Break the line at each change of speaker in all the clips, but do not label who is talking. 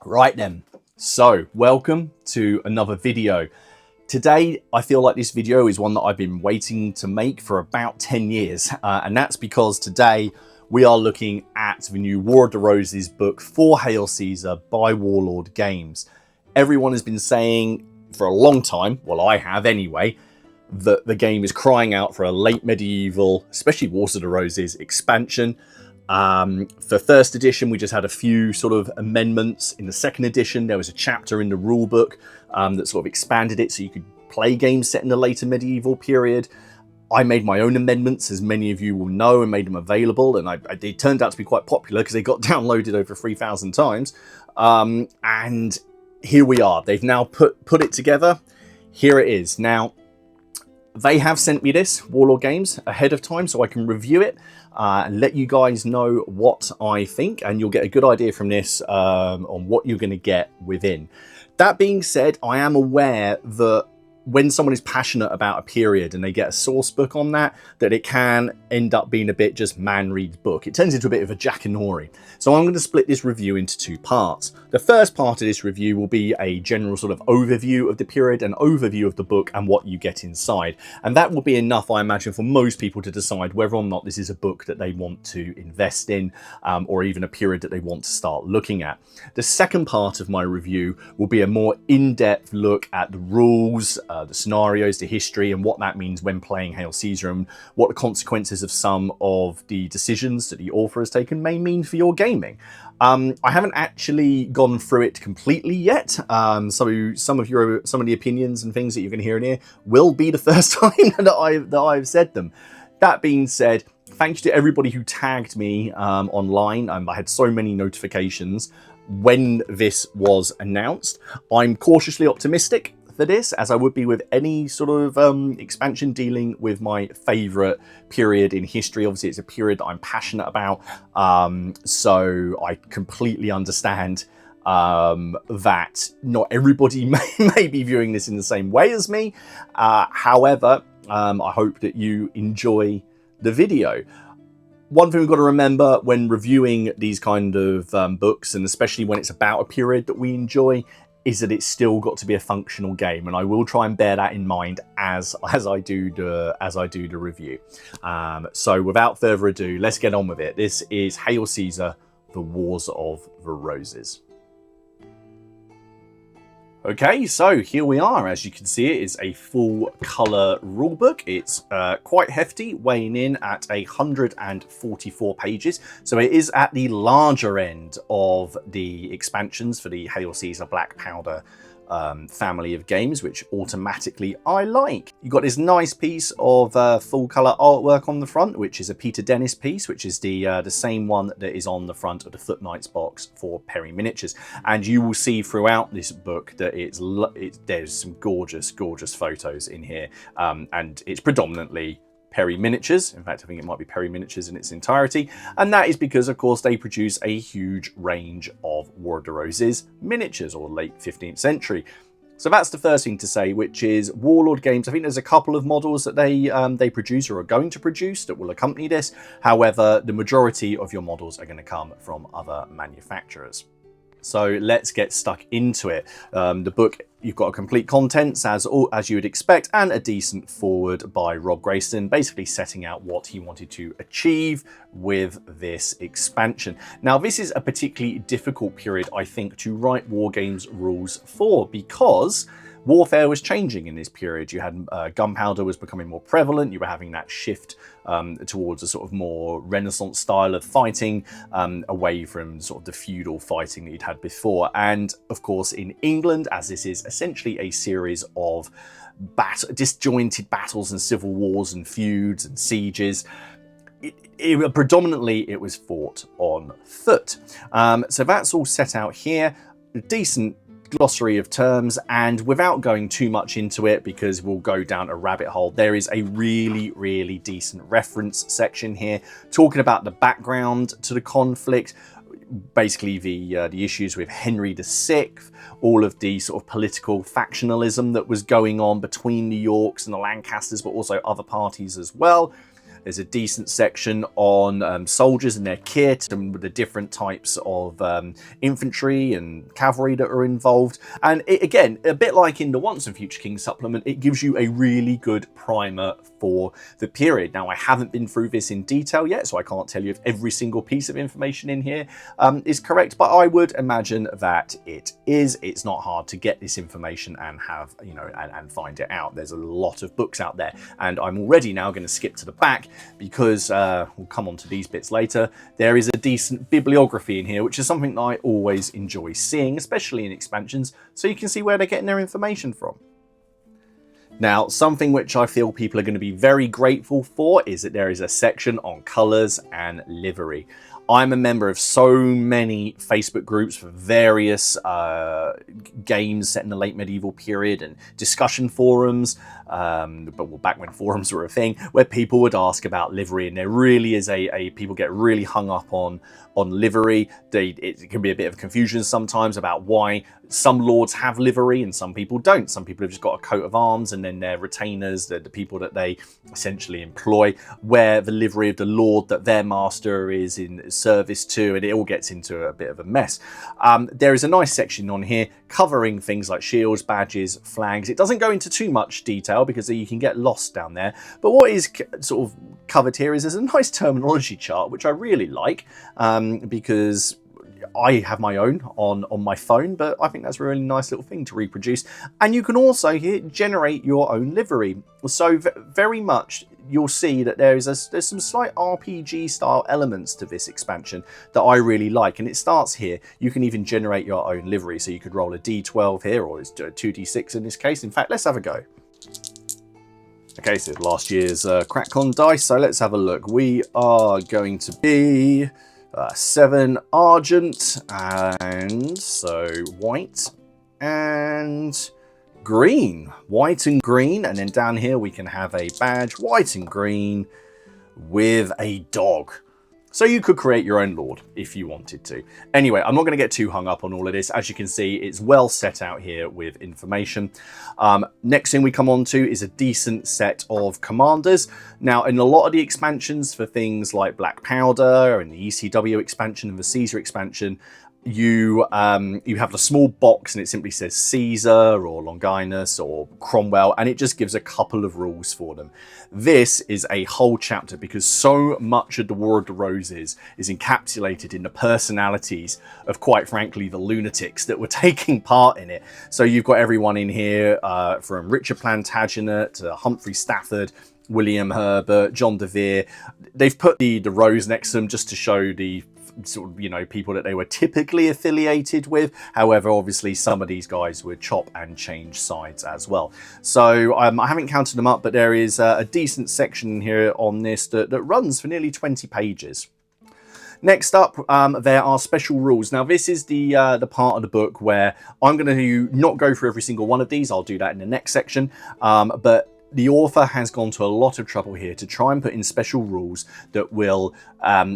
Right then, so welcome to another video. Today, I feel like this video is one that I've been waiting to make for about 10 years. And that's because today we are looking at the new War of the Roses book for Hail Caesar by Warlord Games. Everyone has been saying for a long time, well I have anyway, that the game is crying out for a late medieval, especially Wars of the Roses expansion. For first edition, we just had a few sort of amendments. In the second edition, there was a chapter in the rule book that sort of expanded it so you could play games set in the later medieval period. I made my own amendments, as many of you will know, and made them available, and they turned out to be quite popular because they got downloaded over 3,000 times. And here we are. They've now put it together. Here it is. Now, they have sent me this, Warlord Games, ahead of time so I can review it and let you guys know what I think, and you'll get a good idea from this on what you're going to get within. That being said, I am aware that when someone is passionate about a period and they get a source book on that it can end up being a bit just man reads book. It turns into a bit of a Jackanory. So I'm going to split this review into two parts. The first part of this review will be a general sort of overview of the period, an overview of the book and what you get inside. And that will be enough, I imagine, for most people to decide whether or not this is a book that they want to invest in or even a period that they want to start looking at. The second part of my review will be a more in-depth look at the rules, the scenarios, the history, and what that means when playing Hail Caesar, and what the consequences of some of the decisions that the author has taken may mean for your gaming. I haven't actually gone through it completely yet, so some of the opinions and things that you're going to hear in here will be the first time that I've said them. That being said, thank you to everybody who tagged me online. I had so many notifications when this was announced. I'm cautiously optimistic for this, as I would be with any sort of expansion dealing with my favourite period in history. Obviously, it's a period that I'm passionate about, so I completely understand that not everybody may be viewing this in the same way as me. However, I hope that you enjoy the video. One thing we've got to remember when reviewing these kind of books, and especially when it's about a period that we enjoy, is that it's still got to be a functional game, and I will try and bear that in mind as I do the review. So without further ado, let's get on with it. This is Hail Caesar: The Wars of the Roses. Okay, so here we are. As you can see, it is a full colour rulebook. It's quite hefty, weighing in at 144 pages. So it is at the larger end of the expansions for the Hail Caesar Black Powder family of games, which automatically I like. You've got this nice piece of full colour artwork on the front, which is a Peter Dennis piece, which is the same one that is on the front of the Footnights box for Perry Miniatures. And you will see throughout this book that there's some gorgeous photos in here, and it's predominantly Perry Miniatures. In fact, I think it might be Perry Miniatures in its entirety, and that is because, of course, they produce a huge range of War of the Roses miniatures, or late 15th century. So that's the first thing to say, which is Warlord Games. I think there's a couple of models that they produce or are going to produce that will accompany this. However, the majority of your models are going to come from other manufacturers. So let's get stuck into it. The book, you've got a complete contents as you would expect, and a decent foreword by Rob Grayston, basically setting out what he wanted to achieve with this expansion. Now, this is a particularly difficult period, I think, to write war games rules for, because warfare was changing in this period. You had gunpowder was becoming more prevalent. You were having that shift towards a sort of more Renaissance style of fighting, away from sort of the feudal fighting that you'd had before. And of course, in England, as this is essentially a series of disjointed battles and civil wars and feuds and sieges, predominantly it was fought on foot. So that's all set out here. A decent glossary of terms, and without going too much into it because we'll go down a rabbit hole, there is a really decent reference section here talking about the background to the conflict, basically the issues with Henry VI, all of the sort of political factionalism that was going on between the Yorks and the Lancasters, but also other parties as well. There's a decent section on soldiers and their kit and the different types of infantry and cavalry that are involved. And it, again, a bit like in the Once and Future King supplement, it gives you a really good primer for the period. Now, I haven't been through this in detail yet, so I can't tell you if every single piece of information in here is correct, but I would imagine that it is. It's not hard to get this information and have, you know, and find it out. There's a lot of books out there, and I'm already now going to skip to the back because we'll come on to these bits later. There is a decent bibliography in here, which is something that I always enjoy seeing, especially in expansions, so you can see where they're getting their information from. Now, something which I feel people are going to be very grateful for is that there is a section on colours and livery. I'm a member of so many Facebook groups for various games set in the late medieval period and discussion forums, but back when forums were a thing, where people would ask about livery, and there really is people get really hung up on livery. It can be a bit of confusion sometimes about why some lords have livery and some people don't. Some people have just got a coat of arms, and then their retainers, the people that they essentially employ, wear the livery of the lord that their master is in service to, and it all gets into a bit of a mess. There is a nice section on here covering things like shields, badges, flags. It doesn't go into too much detail because you can get lost down there, but what is sort of covered here is there's a nice terminology chart, which I really like, because I have my own on my phone, but I think that's a really nice little thing to reproduce. And you can also here generate your own livery. So very much you'll see that there's some slight RPG style elements to this expansion that I really like. And it starts here. You can even generate your own livery. So you could roll a D12 here, or it's 2D6 in this case. In fact, let's have a go. Okay, so last year's CrackCon dice. So let's have a look. We are going to be 7 Argent, and so white and green. White and green, and then down here we can have a badge, white and green, with a dog. So you could create your own lord if you wanted to. Anyway, I'm not going to get too hung up on all of this. As you can see, it's well set out here with information. Next thing we come on to is a decent set of commanders. Now, in a lot of the expansions for things like Black Powder and the ECW expansion and the Caesar expansion, you have the small box and it simply says Caesar or Longinus or Cromwell, and it just gives a couple of rules for them. This is a whole chapter because so much of the War of the Roses is encapsulated in the personalities of, quite frankly, the lunatics that were taking part in it. So you've got everyone in here from Richard Plantagenet to Humphrey Stafford, William Herbert, John de Vere. They've put the rose next to them just to show the sort of, you know, people that they were typically affiliated with. However, obviously some of these guys would chop and change sides as well. So I haven't counted them up, but there is a decent section here on this that runs for nearly 20 pages. Next up, there are special rules. Now, this is the part of the book where I'm going to not go through every single one of these. I'll do that in the next section. But the author has gone to a lot of trouble here to try and put in special rules that will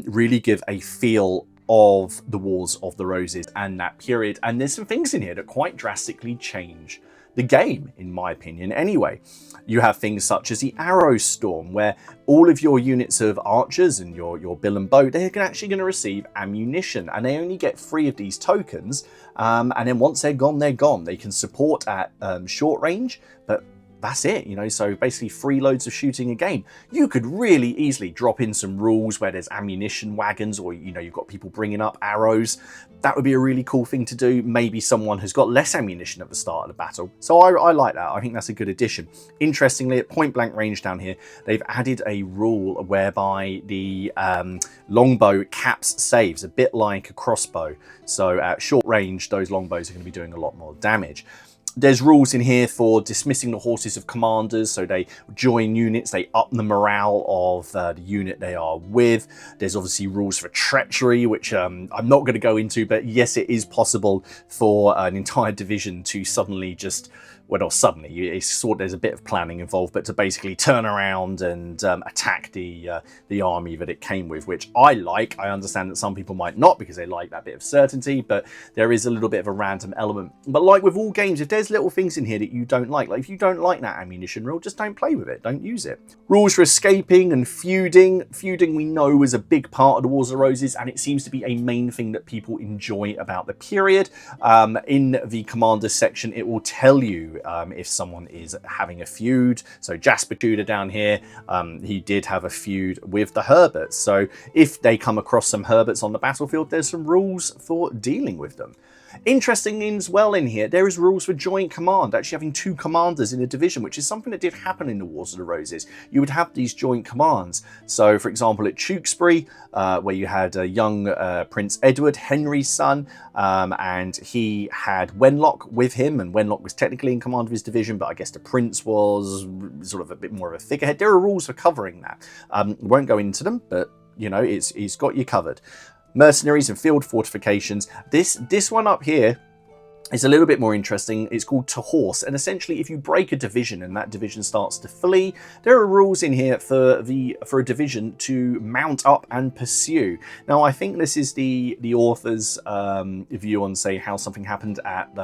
really give a feel of the Wars of the Roses and that period. And there's some things in here that quite drastically change the game, in my opinion, anyway. You have things such as the Arrow Storm, where all of your units of archers and your bill and bow, they're actually going to receive ammunition, and they only get 3 of these tokens. And then once they're gone, they're gone. They can support at short range, but that's it, you know, so basically 3 loads of shooting a game. You could really easily drop in some rules where there's ammunition wagons, or, you know, you've got people bringing up arrows. That would be a really cool thing to do. Maybe someone has got less ammunition at the start of the battle. So I like that. I think that's a good addition. Interestingly, at point blank range down here, they've added a rule whereby the longbow caps saves, a bit like a crossbow. So at short range, those longbows are going to be doing a lot more damage. There's rules in here for dismissing the horses of commanders, so they join units, they up the morale of the unit they are with. There's obviously rules for treachery, which I'm not going to go into, but yes, it is possible for an entire division to suddenly just well, not suddenly, it's sort of, there's a bit of planning involved, but to basically turn around and attack the army that it came with, which I like. I understand that some people might not because they like that bit of certainty, but there is a little bit of a random element. But like with all games, if there's little things in here that you don't like if you don't like that ammunition rule, just don't play with it, don't use it. Rules for escaping and feuding. Feuding, we know, is a big part of the Wars of the Roses, and it seems to be a main thing that people enjoy about the period. In the Commanders section, it will tell you if someone is having a feud. So Jasper Tudor down here, he did have a feud with the Herberts. So if they come across some Herberts on the battlefield, there's some rules for dealing with them. Interesting as well in here, there is rules for joint command, actually having two commanders in a division, which is something that did happen in the Wars of the Roses. You would have these joint commands. So, for example, at Tewkesbury, where you had a young Prince Edward, Henry's son, and he had Wenlock with him, and Wenlock was technically in command of his division, but I guess the Prince was sort of a bit more of a figurehead. There are rules for covering that. Won't go into them, but, you know, he's got you covered. Mercenaries and field fortifications. This one up here is a little bit more interesting. It's called To Horse, and essentially if you break a division and that division starts to flee, there are rules in here for a division to mount up and pursue. Now I think this is the author's view on, say, how something happened at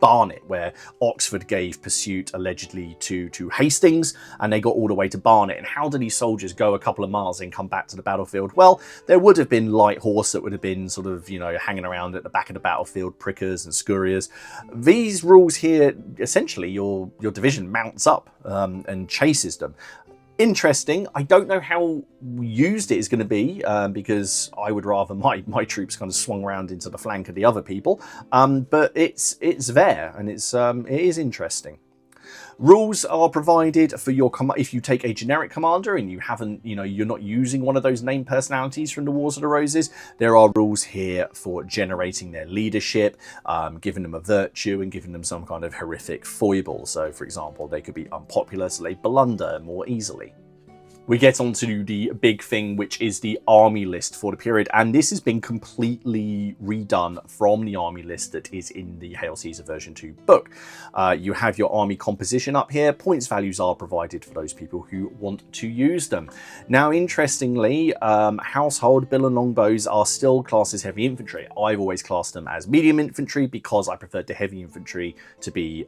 Barnet, where Oxford gave pursuit allegedly to Hastings, and they got all the way to Barnet. And how did these soldiers go a couple of miles and come back to the battlefield? Well, there would have been light horse that would have been sort of, you know, hanging around at the back of the battlefield, prickers and scurriers. These rules here, essentially your division mounts up and chases them. Interesting. I don't know how used it is going to be because I would rather my troops kind of swung around into the flank of the other people, but it's there, and it is interesting. Rules are provided for your if you take a generic commander and you haven't, you know, you're not using one of those named personalities from the Wars of the Roses. There are rules here for generating their leadership, giving them a virtue and giving them some kind of horrific foible. So, for example, they could be unpopular, so they blunder more easily. We get onto the big thing, which is the army list for the period, and this has been completely redone from the army list that is in the Hail Caesar version 2 book. You have your army composition up here. Points values are provided for those people who want to use them. Now, interestingly, household bill and longbows are still classed as heavy infantry. I've always classed them as medium infantry because I preferred the heavy infantry to be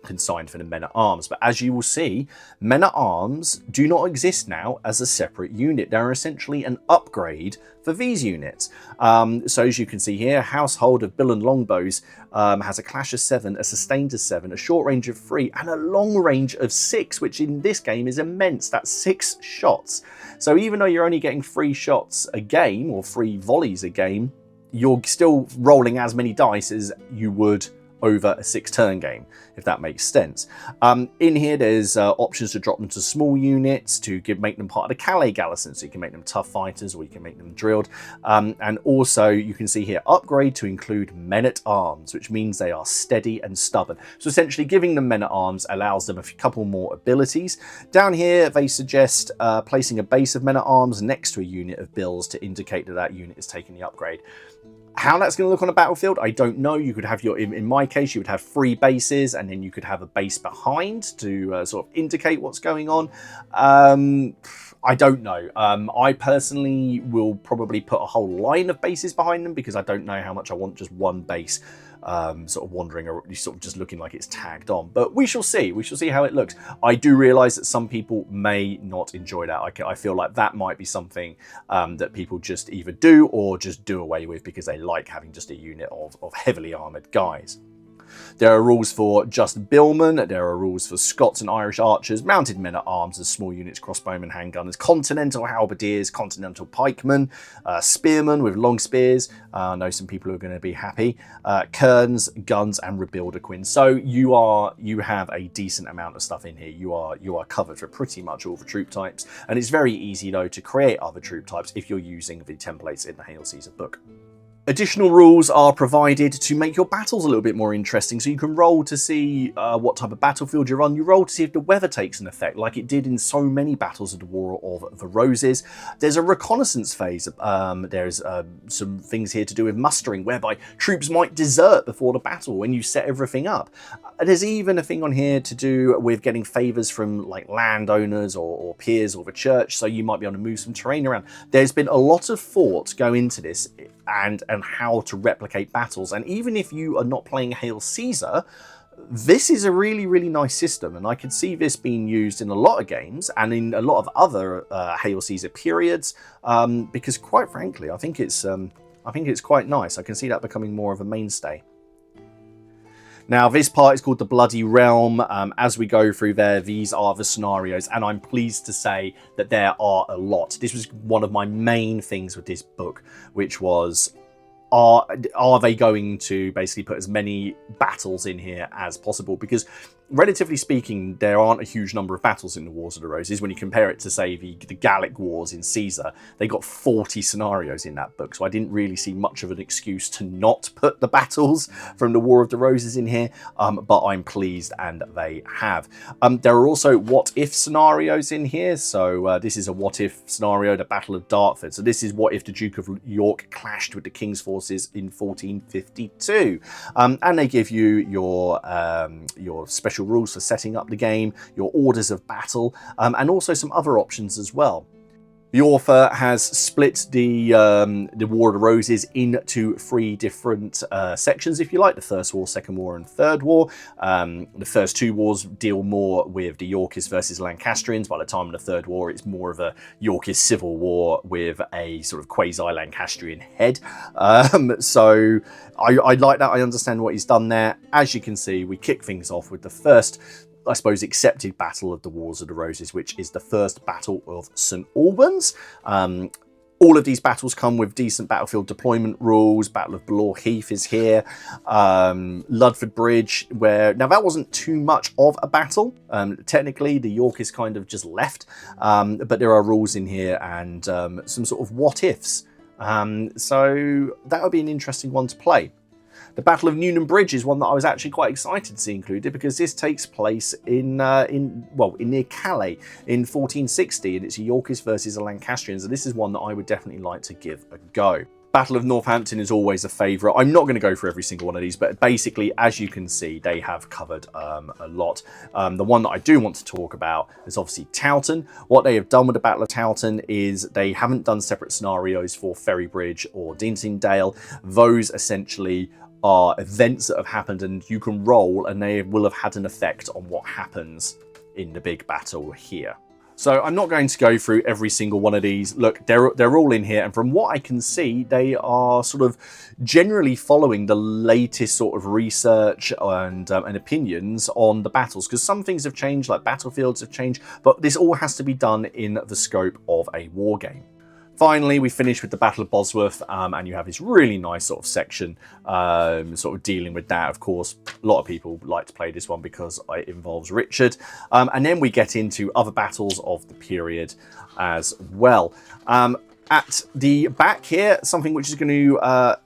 consigned for the men-at-arms. But as you will see, men-at-arms do not exist now as a separate unit. They're essentially an upgrade for these units. So as you can see here, household of bill and longbows has a clash of 7, a sustained of 7, a short range of 3, and a long range of 6, which in this game is immense. That's 6 shots. So even though you're only getting 3 shots a game, or 3 volleys a game, you're still rolling as many dice as you would over a 6-turn game, if that makes sense. In here, there's options to drop them to small units, to make them part of the Calais garrison, so you can make them tough fighters or you can make them drilled. And also, you can see here, upgrade to include men-at-arms, which means they are steady and stubborn. So essentially, giving them men-at-arms allows them a couple more abilities. Down here, they suggest placing a base of men-at-arms next to a unit of bills to indicate that that unit is taking the upgrade. How that's going to look on a battlefield, I don't know. You could have in my case, you would have 3 bases, and then you could have a base behind to sort of indicate what's going on. I don't know. I personally will probably put a whole line of bases behind them because I don't know how much I want just one base sort of wandering, or sort of just looking like it's tagged on. But we shall see. We shall see how it looks. I do realise that some people may not enjoy that. I feel like that might be something that people just either do or just do away with because they like having just a unit of heavily armoured guys. There are rules for just billmen, there are rules for Scots and Irish archers, mounted men-at-arms as small units, crossbowmen, handgunners, continental halberdiers, continental pikemen, spearmen with long spears. I know some people who are going to be happy. Kerns, guns, and rebuilder-quins. So you have a decent amount of stuff in here. You are covered for pretty much all the troop types, and it's very easy though to create other troop types if you're using the templates in the Hail Caesar book. Additional rules are provided to make your battles a little bit more interesting, so you can roll to see what type of battlefield you're on. You roll to see if the weather takes an effect, like it did in so many battles of the War of the Roses. There's a reconnaissance phase. There's some things here to do with mustering, whereby troops might desert before the battle when you set everything up. There's even a thing on here to do with getting favours from like landowners or peers or the church, so you might be able to move some terrain around. There's been a lot of thought go into this and how to replicate battles. And even if you are not playing Hail Caesar, this is a really, really nice system, and I could see this being used in a lot of games and in a lot of other Hail Caesar periods, because quite frankly, I think it's quite nice. I can see that becoming more of a mainstay. Now, this part is called the Bloody Realm. As we go through there, these are the scenarios, and I'm pleased to say that there are a lot. This was one of my main things with this book, which was, are they going to basically put as many battles in here as possible? Because relatively speaking, there aren't a huge number of battles in the Wars of the Roses. When you compare it to, say, the Gallic Wars in Caesar, they got 40 scenarios in that book. So I didn't really see much of an excuse to not put the battles from the War of the Roses in here, but I'm pleased, and they have. There are also what-if scenarios in here. So this is a what-if scenario, the Battle of Dartford. So this is what if the Duke of York clashed with the King's forces in 1452. And they give you your special rules for setting up the game, your orders of battle, and also some other options as well. The author has split the War of the Roses into 3 different sections, if you like: the First War, Second War, and Third War. The first 2 wars deal more with the Yorkists versus Lancastrians. By the time of the Third War, it's more of a Yorkist civil war with a sort of quasi-Lancastrian head. So I like that. I understand what he's done there. As you can see, we kick things off with the first, I suppose, accepted battle of the Wars of the Roses, which is the First Battle of St. Albans. All of these battles come with decent battlefield deployment rules. Battle of Balor Heath is here. Ludford Bridge, where, now that wasn't too much of a battle. Technically, the Yorkists kind of just left, but there are rules in here and some sort of what-ifs. So that would be an interesting one to play. The Battle of Newnham Bridge is one that I was actually quite excited to see included, because this takes place in near Calais in 1460, and it's a Yorkist versus a Lancastrian. So this is one that I would definitely like to give a go. Battle of Northampton is always a favourite. I'm not going to go through every single one of these, but basically, as you can see, they have covered a lot. The one that I do want to talk about is obviously Towton. What they have done with the Battle of Towton is they haven't done separate scenarios for Ferrybridge or Dinsingdale. Those essentially are events that have happened, and you can roll, and they will have had an effect on what happens in the big battle here. So I'm not going to go through every single one of these. Look, they're all in here, and from what I can see, they are sort of generally following the latest sort of research and opinions on the battles, because some things have changed, like battlefields have changed, but this all has to be done in the scope of a war game. Finally, we finish with the Battle of Bosworth, and you have this really nice sort of section sort of dealing with that. Of course, a lot of people like to play this one because it involves Richard. And then we get into other battles of the period as well. At the back here, something which is going to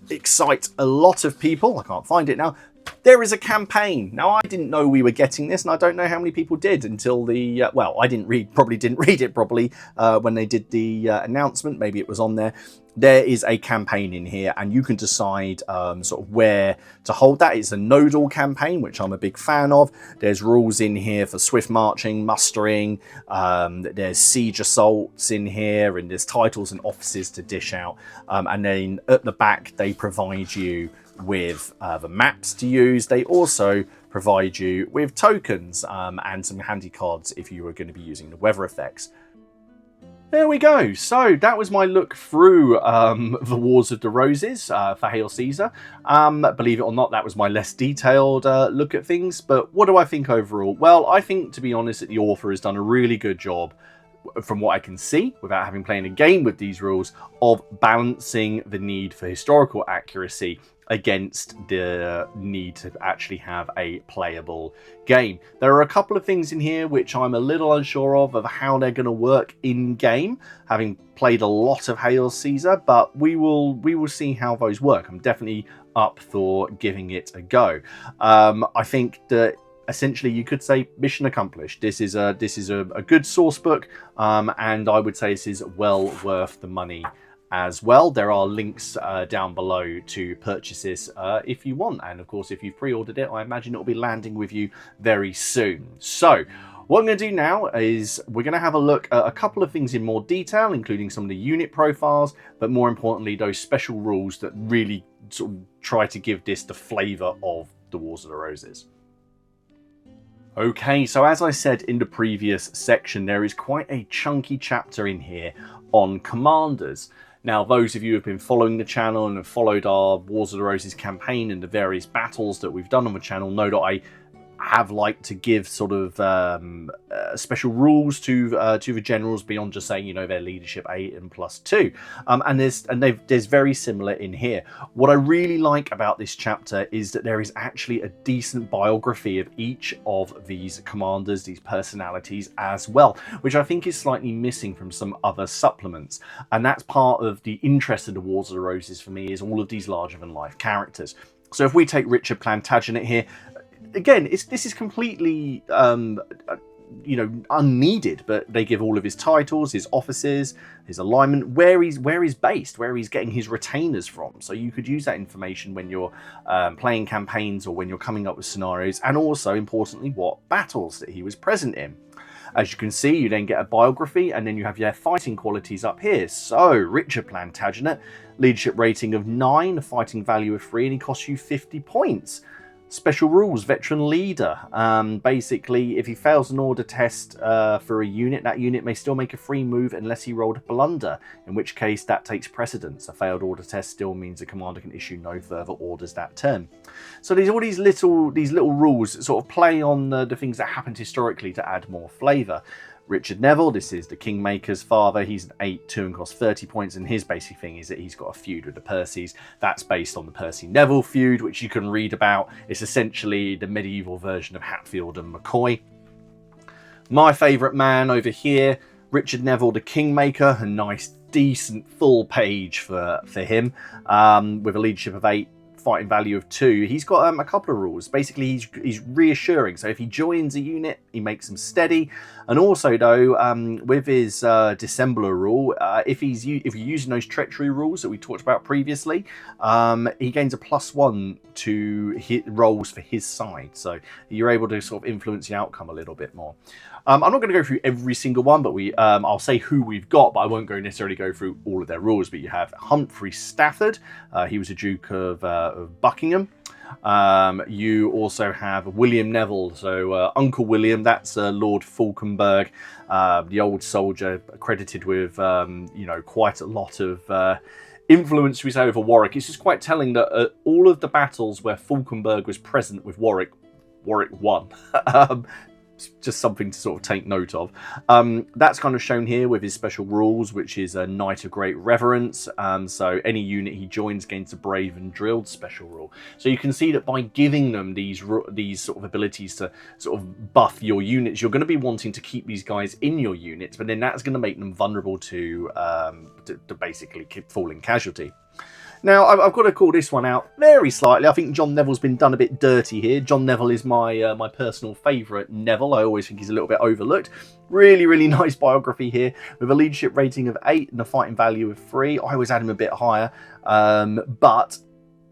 excite a lot of people. I can't find it now. There is a campaign. Now, I didn't know we were getting this, and I don't know how many people did until the, well, I probably didn't read it properly when they did the announcement. Maybe it was on there. There is a campaign in here, and you can decide sort of where to hold that. It's a nodal campaign, which I'm a big fan of. There's rules in here for swift marching, mustering. There's siege assaults in here, and there's titles and offices to dish out. And then at the back, they provide you with the maps to use. They also provide you with tokens and some handy cards if you were going to be using the weather effects. There we go. So that was my look through the Wars of the Roses for Hail Caesar. Believe it or not, that was my less detailed look at things. But what do I think overall? Well, I think, to be honest, that the author has done a really good job, from what I can see, without having played a game with these rules, of balancing the need for historical accuracy against the need to actually have a playable game. There are a couple of things in here which I'm a little unsure of how they're going to work in game, having played a lot of Hail Caesar, but we will see how those work. I'm definitely up for giving it a go. I think that essentially you could say mission accomplished. This is a good source book, and I would say this is well worth the money as well. There are links down below to purchase this if you want, and of course if you've pre-ordered it, I imagine it'll be landing with you very soon. So what I'm going to do now is we're going to have a look at a couple of things in more detail, including some of the unit profiles, but more importantly those special rules that really sort of try to give this the flavour of the Wars of the Roses. Okay, so as I said in the previous section, there is quite a chunky chapter in here on commanders. Now, those of you who have been following the channel and have followed our Wars of the Roses campaign and the various battles that we've done on the channel know that I have liked to give sort of special rules to the generals beyond just saying, you know, their leadership 8 and +2. And there's very similar in here. What I really like about this chapter is that there is actually a decent biography of each of these commanders, these personalities as well, which I think is slightly missing from some other supplements. And that's part of the interest of the Wars of the Roses for me, is all of these larger than life characters. So if we take Richard Plantagenet here, again, this is completely, you know, unneeded, but they give all of his titles, his offices, his alignment, where he's based, where he's getting his retainers from. So you could use that information when you're playing campaigns or when you're coming up with scenarios, and also, importantly, what battles that he was present in. As you can see, you then get a biography, and then you have your fighting qualities up here. So, Richard Plantagenet, leadership rating of 9, a fighting value of 3, and he costs you 50 points. Special rules, veteran leader. Basically, if he fails an order test for a unit, that unit may still make a free move unless he rolled a blunder, in which case that takes precedence. A failed order test still means the commander can issue no further orders that turn. So there's all these little rules that sort of play on the things that happened historically to add more flavour. Richard Neville, this is the Kingmaker's father. He's an 8-2 and costs 30 points, and his basic thing is that he's got a feud with the Percys. That's based on the Percy-Neville feud, which you can read about. It's essentially the medieval version of Hatfield and McCoy. My favourite man over here, Richard Neville, the Kingmaker, a nice, decent, full page for him, with a leadership of 8, fighting value of 2. He's got a couple of rules. Basically, he's reassuring. So if he joins a unit, he makes them steady. And also, though, with his dissembler rule, if you're using those treachery rules that we talked about previously, he gains a +1 to hit rolls for his side. So you're able to sort of influence the outcome a little bit more. I'm not going to go through every single one, but I'll say who we've got, but I won't necessarily go through all of their rules. But you have Humphrey Stafford. He was a Duke of Buckingham. You also have William Neville, so Uncle William, that's Lord Falkenberg, the old soldier credited with, you know, quite a lot of influence, we say, over Warwick. It's just quite telling that all of the battles where Falkenberg was present with Warwick won. Just something to sort of take note of. That's kind of shown here with his special rules, which is a Knight of Great Reverence. So any unit he joins gains a Brave and Drilled special rule. So you can see that by giving them these sort of abilities to sort of buff your units, you're going to be wanting to keep these guys in your units, but then that's going to make them vulnerable to basically keep falling casualty. Now, I've got to call this one out very slightly. I think John Neville's been done a bit dirty here. John Neville is my my personal favourite Neville. I always think he's a little bit overlooked. Really, really nice biography here with a leadership rating of 8 and a fighting value of 3. I always had him a bit higher, but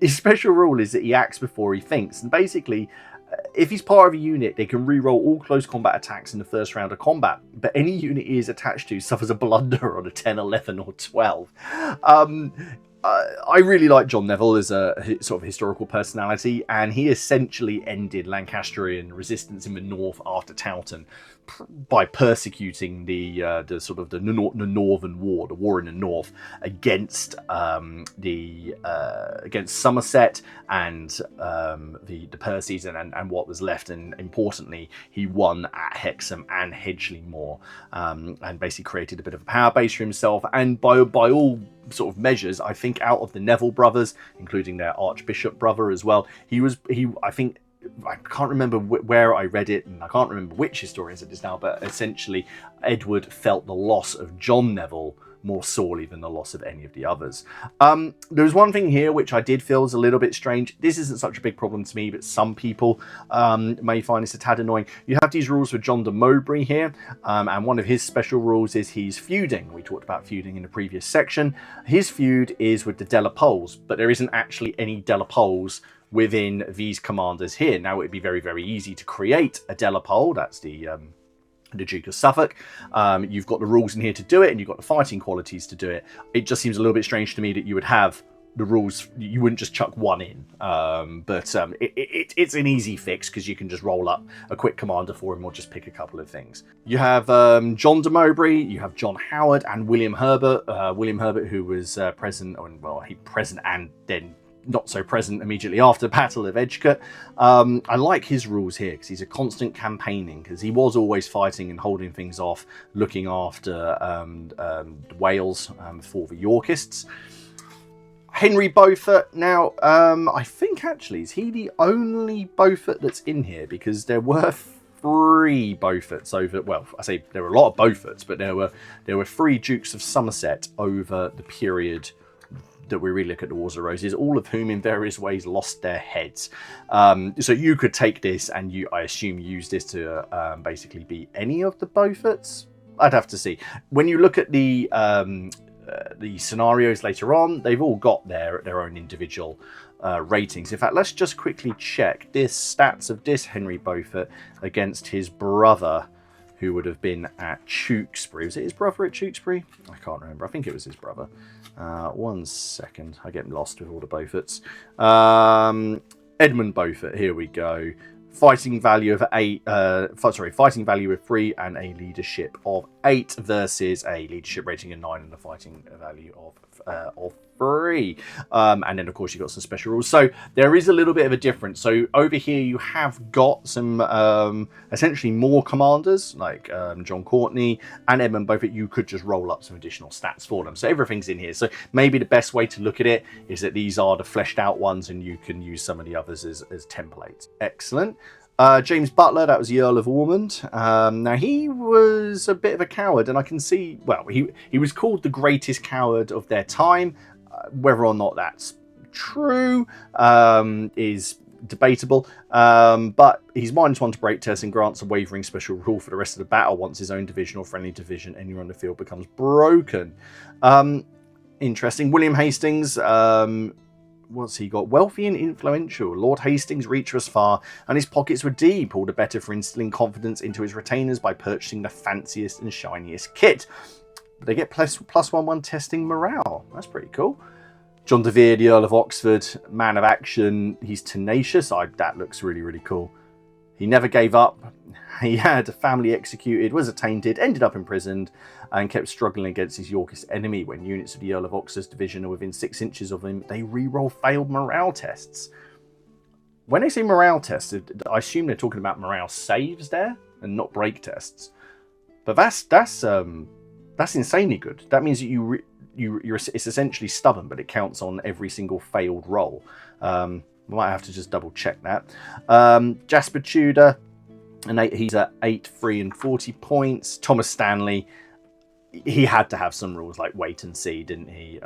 his special rule is that he acts before he thinks. And basically, if he's part of a unit, they can reroll all close combat attacks in the first round of combat. But any unit he is attached to suffers a blunder on a 10, 11 or 12. I really like John Neville as a sort of historical personality, and he essentially ended Lancastrian resistance in the north after Towton by persecuting the Northern War, the war in the north against against Somerset and the Percys and what was left. And importantly, he won at Hexham and Hedgeley Moor, and basically created a bit of a power base for himself. And by all sort of measures, I think out of the Neville brothers, including their Archbishop brother as well, I think, I can't remember where I read it, and I can't remember which historian said this now, but essentially Edward felt the loss of John Neville more sorely than the loss of any of the others. There was one thing here which I did feel was a little bit strange. This isn't such a big problem to me, but some people may find this a tad annoying. You have these rules for John de Mowbray here, and one of his special rules is he's feuding. We talked about feuding in the previous section. His feud is with the De la Poles, but there isn't actually any De la Poles within these commanders here. Now, it would be very, very easy to create a De la Pole. That's the Duke of Suffolk. You've got the rules in here to do it, and you've got the fighting qualities to do it. It just seems a little bit strange to me that you would have the rules, you wouldn't just chuck one in. It's an easy fix, because you can just roll up a quick commander for him, or just pick a couple of things. You have John de Mowbray, you have John Howard, and William Herbert. William Herbert, who was present and then not so present immediately after the Battle of Edgecote. I like his rules here, because he's a constant campaigning, because he was always fighting and holding things off, looking after Wales for the Yorkists. Henry Beaufort. Now, I think actually, is he the only Beaufort that's in here? Because there were 3 Beauforts over, well, I say there were a lot of Beauforts, but there were 3 Dukes of Somerset over the period that we really look at the Wars of Roses, all of whom in various ways lost their heads. So you could take this and I assume, use this to basically be any of the Beauforts. I'd have to see. When you look at the scenarios later on, they've all got their own individual ratings. In fact, let's just quickly check this stats of this Henry Beaufort against his brother, who would have been at Tewkesbury. Was it his brother at Tewkesbury? I can't remember. I think it was his brother. 1 second. I get lost with all the Beauforts. Edmund Beaufort. Here we go. Fighting value of 8. Fighting value of 3 and a leadership of 8 versus a leadership rating of 9 and a fighting value of 3. And then, of course, you've got some special rules. So there is a little bit of a difference. So over here, you have got some essentially more commanders, like John Courtney and Edmund Beaufort. You could just roll up some additional stats for them. So everything's in here. So maybe the best way to look at it is that these are the fleshed out ones, and you can use some of the others as templates. Excellent. James Butler, that was the Earl of Ormond. Now, he was a bit of a coward, and I can see, well, he was called the greatest coward of their time. Whether or not that's true is debatable, but he's -1 to break test and grants a wavering special rule for the rest of the battle once his own division or friendly division anywhere on the field becomes broken. Interesting. William Hastings, what's he got? Wealthy and influential. Lord Hastings reached as far, and his pockets were deep. All the better for instilling confidence into his retainers by purchasing the fanciest and shiniest kit. They get +1/1 testing morale. That's pretty cool. John de Vere, the Earl of Oxford, man of action. He's tenacious. That looks really, really cool. He never gave up. He had a family executed, was attainted, ended up imprisoned, and kept struggling against his Yorkist enemy. When units of the Earl of Oxford's division are within 6 inches of him, they re-roll failed morale tests. When they say morale tests, I assume they're talking about morale saves there, and not break tests. But that's insanely good. That means that it's essentially stubborn, but it counts on every single failed roll. We might have to just double check that. Jasper Tudor, he's at 8, 3 and 40 points. Thomas Stanley, he had to have some rules like wait and see, didn't he?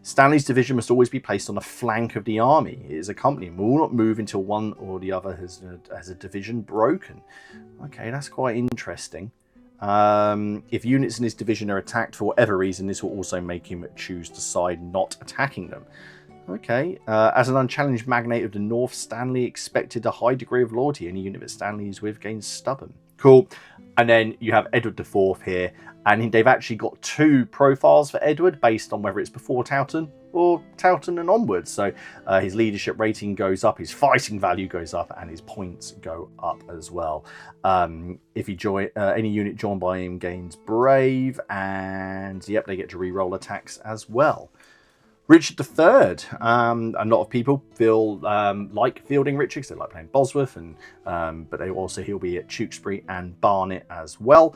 Stanley's division must always be placed on the flank of the army. It is a company and will not move until one or the other has a division broken. Okay, that's quite interesting. If units in his division are attacked for whatever reason, this will also make him choose to side not attacking them. Okay. As an unchallenged magnate of the North, Stanley expected a high degree of loyalty. Any unit that Stanley is with gains stubborn. Cool. And then you have Edward IV here, and they've actually got 2 profiles for Edward based on whether it's before Towton or Towton and onwards. So his leadership rating goes up, his fighting value goes up, and his points go up as well. If you join any unit joined by him gains brave, and yep, they get to re-roll attacks as well. Richard III. A lot of people feel like fielding Richard because they like playing Bosworth, and but he'll be at Tewkesbury and Barnet as well.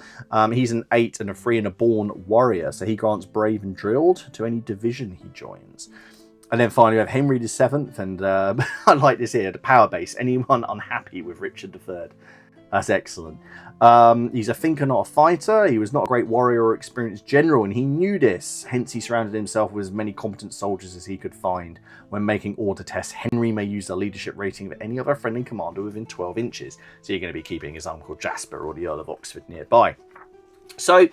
He's an 8 and a 3 and a born warrior, so he grants brave and drilled to any division he joins. And then finally we have Henry VII, and I like this here, the power base. Anyone unhappy with Richard III? That's excellent. He's a thinker, not a fighter. He was not a great warrior or experienced general, and he knew this. Hence, he surrounded himself with as many competent soldiers as he could find. When making order tests, Henry may use the leadership rating of any other friendly commander within 12 inches. So you're going to be keeping his uncle Jasper or the Earl of Oxford nearby. So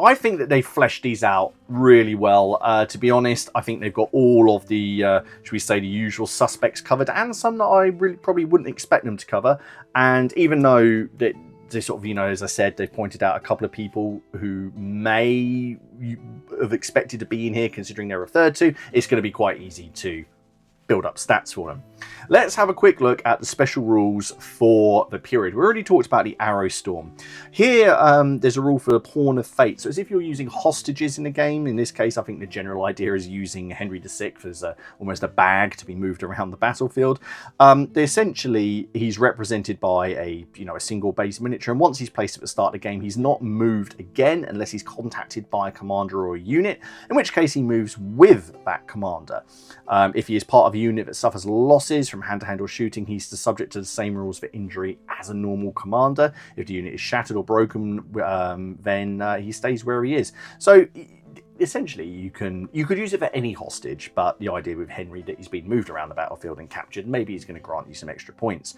I think that they've fleshed these out really well. To be honest, I think they've got all of the, should we say, the usual suspects covered, and some that I really probably wouldn't expect them to cover. And even though that they sort of, you know, as I said, they've pointed out a couple of people who may have expected to be in here, considering they're referred to, it's going to be quite easy to build up stats for them. Let's have a quick look at the special rules for the period. We already talked about the Arrow Storm. Here, there's a rule for the Pawn of Fate. So as if you're using hostages in the game. In this case, I think the general idea is using Henry VI as almost a bag to be moved around the battlefield. Essentially, he's represented by a single base miniature, and once he's placed at the start of the game, he's not moved again unless he's contacted by a commander or a unit, in which case he moves with that commander. If he is part of a unit that suffers losses from hand-to-hand or shooting, he's subject to the same rules for injury as a normal commander. If the unit is shattered or broken, then he stays where he is. So essentially, you could use it for any hostage, but the idea with Henry that he's been moved around the battlefield and captured, maybe he's going to grant you some extra points.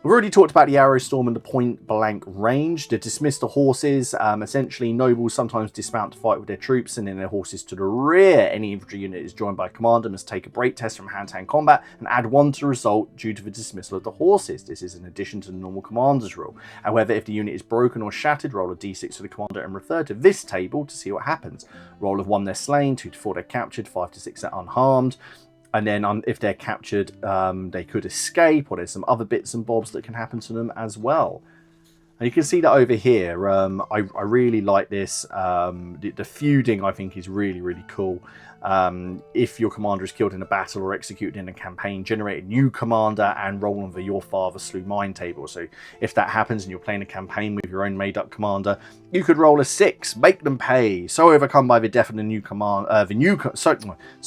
We've already talked about the Arrow Storm and the point-blank range. To dismiss the horses, essentially nobles sometimes dismount to fight with their troops and then their horses to the rear. Any infantry unit is joined by a commander must take a break test from hand-to-hand combat and add 1 to the result due to the dismissal of the horses. This is in addition to the normal commander's rule. However, if the unit is broken or shattered, roll a d6 for the commander and refer to this table to see what happens. Roll of 1 they're slain, 2 to 4 they're captured, 5 to 6 they're unharmed. And then if they're captured, they could escape, or there's some other bits and bobs that can happen to them as well. And you can see that over here. I really like this. The feuding, I think, is really, really cool. If your commander is killed in a battle or executed in a campaign, generate a new commander and roll on the Your Father Slew Mine table. So if that happens and you're playing a campaign with your own made-up commander, you could roll a 6, make them pay. So overcome by the death of the new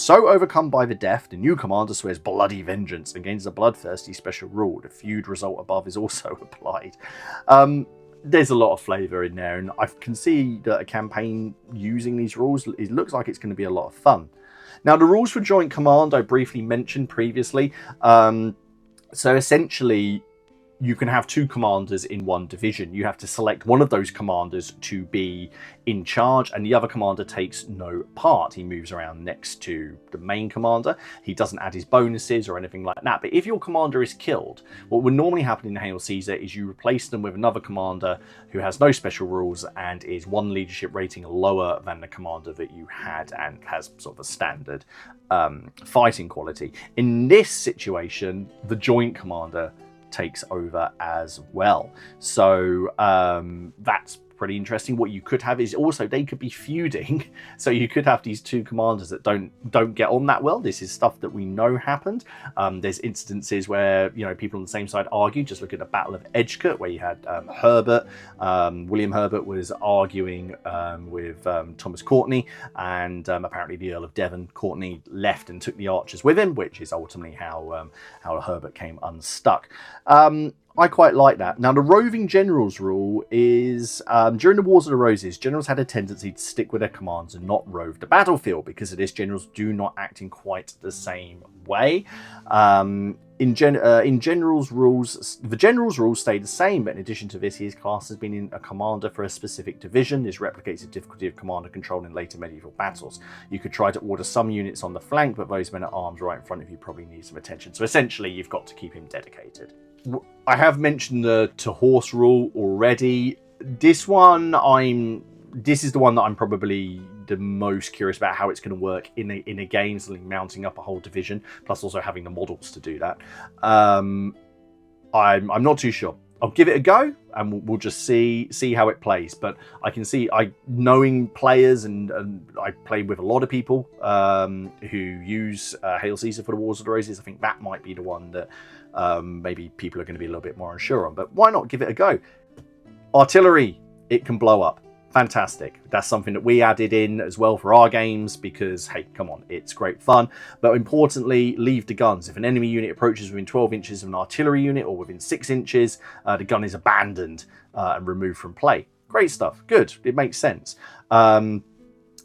overcome by the death, the new commander swears bloody vengeance against the bloodthirsty special rule. The feud result above is also applied. There's a lot of flavour in there, and I can see that a campaign using these rules, it looks like it's going to be a lot of fun. Now, the rules for joint command I briefly mentioned previously. So essentially, you can have 2 commanders in one division. You have to select one of those commanders to be in charge, and the other commander takes no part. He moves around next to the main commander. He doesn't add his bonuses or anything like that. But if your commander is killed, what would normally happen in Hail Caesar is you replace them with another commander who has no special rules and is 1 leadership rating lower than the commander that you had and has sort of a standard fighting quality. In this situation, the joint commander takes over as well. So that's pretty interesting. What you could have is also they could be feuding, so you could have these 2 commanders that don't get on that well. This is stuff that we know happened. There's instances where people on the same side argue. Just look at the Battle of Edgecote, where you had Herbert, William Herbert was arguing with Thomas Courtenay, and apparently the Earl of Devon, Courtenay, left and took the archers with him, which is ultimately how Herbert came unstuck. I quite like that. Now, the roving generals rule is, during the Wars of the Roses, generals had a tendency to stick with their commands and not rove the battlefield. Because of this, generals do not act in quite the same way. In generals rules, the general's rules stay the same, but in addition to this, his class has been in a commander for a specific division. This replicates the difficulty of commander control in later medieval battles. You could try to order some units on the flank, but those men at arms right in front of you probably need some attention. So essentially, you've got to keep him dedicated. I have mentioned the to horse rule already. This is the one that I'm probably the most curious about how it's going to work in a game, something mounting up a whole division, plus also having the models to do that. I'm not too sure. I'll give it a go. and we'll just see how it plays. But I can see, knowing players, and I played with a lot of people who use Hail Caesar for the Wars of the Roses. I think that might be the one that maybe people are going to be a little bit more unsure on. But why not give it a go? Artillery, it can blow up. Fantastic. That's something that we added in as well for our games because, hey, come on, it's great fun. But importantly, leave the guns. If an enemy unit approaches within 12 inches of an artillery unit or within 6 inches, the gun is abandoned and removed from play. Great stuff. Good. It makes sense.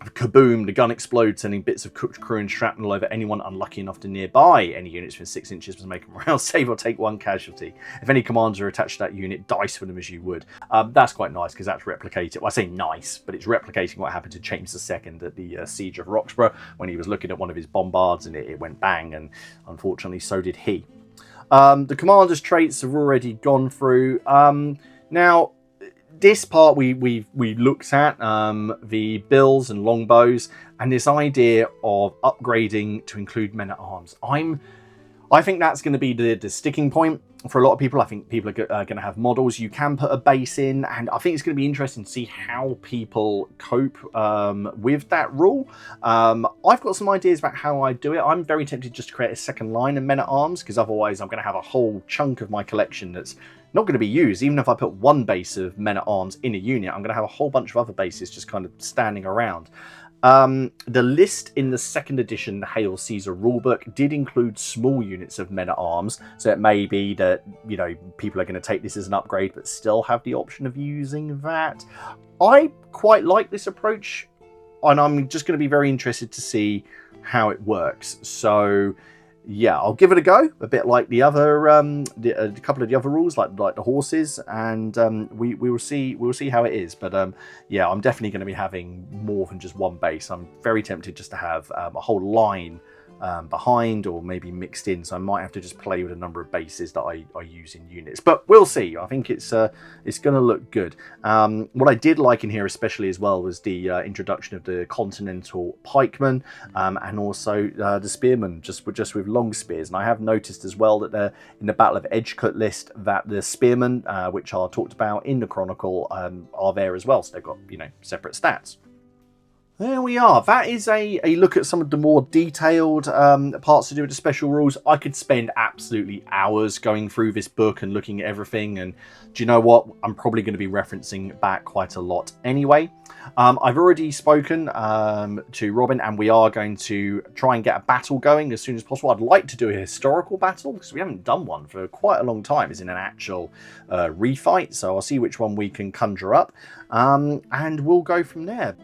Kaboom, the gun explodes, sending bits of cooked crew and shrapnel over anyone unlucky enough to nearby. Any units within 6 inches must make a morale save or take 1 casualty. If any commanders are attached to that unit, dice for them as you would. That's quite nice because that's replicated. Well, I say nice, but it's replicating what happened to James II at the Siege of Roxburgh when he was looking at one of his bombards and it went bang, and unfortunately so did he. The commander's traits have already gone through. Now, this part we looked at the bills and longbows and this idea of upgrading to include men-at-arms. I think that's going to be the sticking point for a lot of people. I think people are going to have models. You can put a base in, and I think it's going to be interesting to see how people cope with that rule. I've got some ideas about how I do it. I'm very tempted just to create a second line of men-at-arms, because otherwise I'm going to have a whole chunk of my collection that's not going to be used. Even if I put one base of men-at-arms in a unit, I'm going to have a whole bunch of other bases just kind of standing around. The list in the 2nd edition, the Hail Caesar rulebook, did include small units of men-at-arms, so it may be that, you know, people are going to take this as an upgrade but still have the option of using that. I quite like this approach, and I'm just going to be very interested to see how it works. So yeah, I'll give it a go, a bit like the other, a couple of the other rules, like the horses, and we will see how it is. But yeah, I'm definitely going to be having more than just one base. I'm very tempted just to have a whole line behind, or maybe mixed in. So I might have to just play with a number of bases that I use in units. But we'll see. I think it's going to look good. What I did like in here especially as well was the introduction of the Continental Pikemen and also the Spearmen, just with long spears. And I have noticed as well that they're in the Battle of Edgecote list that the Spearmen, which are talked about in the Chronicle, are there as well. So they've got, you know, separate stats. There we are. That is a look at some of the more detailed parts to do with the special rules. I could spend absolutely hours going through this book and looking at everything. And do you know what? I'm probably going to be referencing back quite a lot anyway. I've already spoken to Robin, and we are going to try and get a battle going as soon as possible. I'd like to do a historical battle because we haven't done one for quite a long time. It's in an actual refight. So I'll see which one we can conjure up and we'll go from there.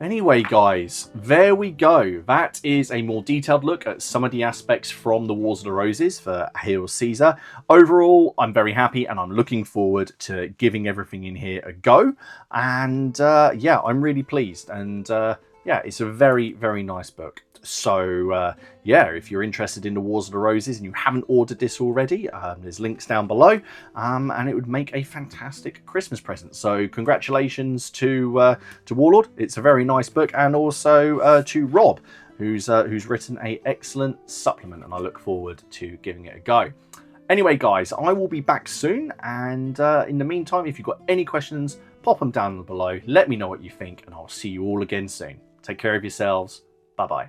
Anyway, guys, there we go. That is a more detailed look at some of the aspects from the Wars of the Roses for Hail Caesar. Overall, I'm very happy, and I'm looking forward to giving everything in here a go. And yeah, I'm really pleased. And yeah, it's a very, very nice book. So yeah, if you're interested in the Wars of the Roses and you haven't ordered this already, there's links down below, and it would make a fantastic Christmas present. So congratulations to Warlord. It's a very nice book, and also to Rob, who's written an excellent supplement, and I look forward to giving it a go. Anyway, guys, I will be back soon, and in the meantime, if you've got any questions, pop them down below. Let me know what you think, and I'll see you all again soon. Take care of yourselves. Bye-bye.